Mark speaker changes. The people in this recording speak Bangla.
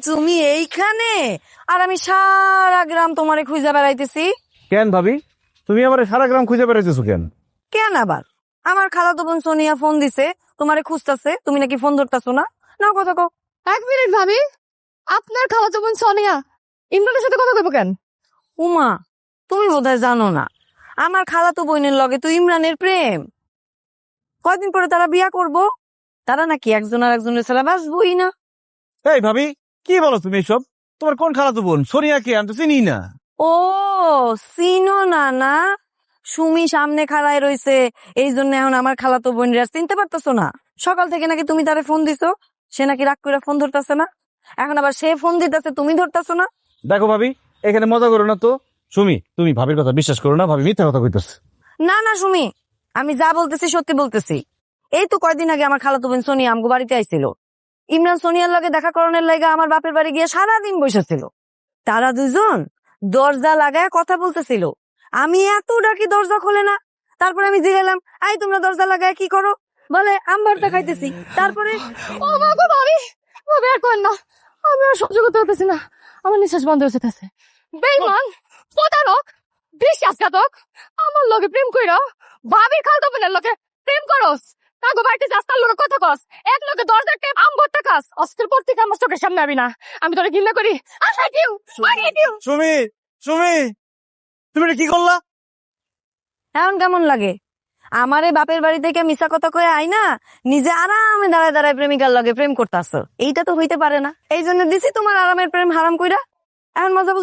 Speaker 1: তুমি এইখানে? আর আমি সারা গ্রাম তোমারে খুঁজে বেড়াইতেছি।
Speaker 2: কেন ভাবি, তুমি আমার সারা গ্রাম খুঁজে বেড়াইতেছো কেন?
Speaker 1: কেন আবার? আমার খালাতো বোন সোনিয়া ফোন দিছে, তোমারে খুঁজতেছে, তুমি নাকি ফোন ধরতেছো না। না কথা কও।
Speaker 3: 1 মিনিট ভাবি, আপনার খালাতো বোন সোনিয়া ইমরানের সাথে কথা কইব কেন?
Speaker 1: উমা, তুমি বোধহয় জানো না, আমার খালাতো বোনের লগে তো ইমরানের প্রেম। কয়দিন পরে তারা বিয়া করব। তারা নাকি একজন আর একজনের ছাড়া বাঁচবই না।
Speaker 2: এই ভাবি, কি বলো তুমি এসব? তোমার কোন খালাতো বোন? সোনিয়া কে? আমি তো চিনি না।
Speaker 1: ও, চিনো না? না, সুমি সামনে খাড়ায় রইছে, এই জন্য এখন আমার খালাতো বোনরা চিনতে পারতেছো না। সকাল থেকে নাকি তুমি তারে ফোন দিছো, সে নাকি রাগ করে ফোন ধরতেছে না। এখন আবার সে ফোন দিতেছে, তুমি ধরতেছো না।
Speaker 2: দেখো ভাবি, এখানে মজা করো না তো। সুমি, তুমি ভাবির কথা বিশ্বাস করো না, ভাবি মিথ্যা কথা কইতেছে।
Speaker 1: না না সুমি, আমি যা বলতেছি সত্যি বলতেছি। এই তো কয়দিন আগে আমার খালাতো বোন সোনিয়া আমগো বাড়িতে আইছিল। ইমরান সোনিয়ার লগে দেখা করণের লাগা আমার বাপের বাড়ি গিয়ে সারাদিন বসেছিল। তারা দুজন দরজা লাগায় কথা বলতেছিল। আমি এত ডাকি, দরজা খোলে না। তারপরে আমি জিজ্ঞাসলাম, আই তোমরা দরজা লাগায় কি করো? বলে আম ভর্তা খাইতেছি। তারপরে
Speaker 3: ও মা গো ভাবি, ভাবি আর কোন না, আমি আর সহ্য করতে পারতেছি না, আমার নিঃশ্বাস বন্ধ হয়ে যেতেছে। বেঈমান, প্রতারক, বিশ্বাসঘাতক, আমার লগে প্রেম কইরা ভাবির খালাতো বোনের লগে প্রেম করস। তাগো বাড়িতে যাস, তার লগে কথা কস, এক লগে দরজার টেপ আম ভর্তা খাস। আজকের পর থেকে আমার চোখের সামনে আবি না, আমি তোরে ঘৃণা করি। আশা দিও, মারিয়ে দিও।
Speaker 2: সুমি, সুমি, তুমি এটা কি করলা?
Speaker 1: এখন কেমন লাগে? আমারে বাপের বাড়ি থেকে মিশা কথা কয়ে আই না, নিজে আরামে দাঁড়ায় দাঁড়ায় প্রেমিকার লগে প্রেম করতেছ। এইটা তো হইতে পারে না, এই জন্য দিছি তোমার আরামের প্রেম হারাম কইরা। এখন মজা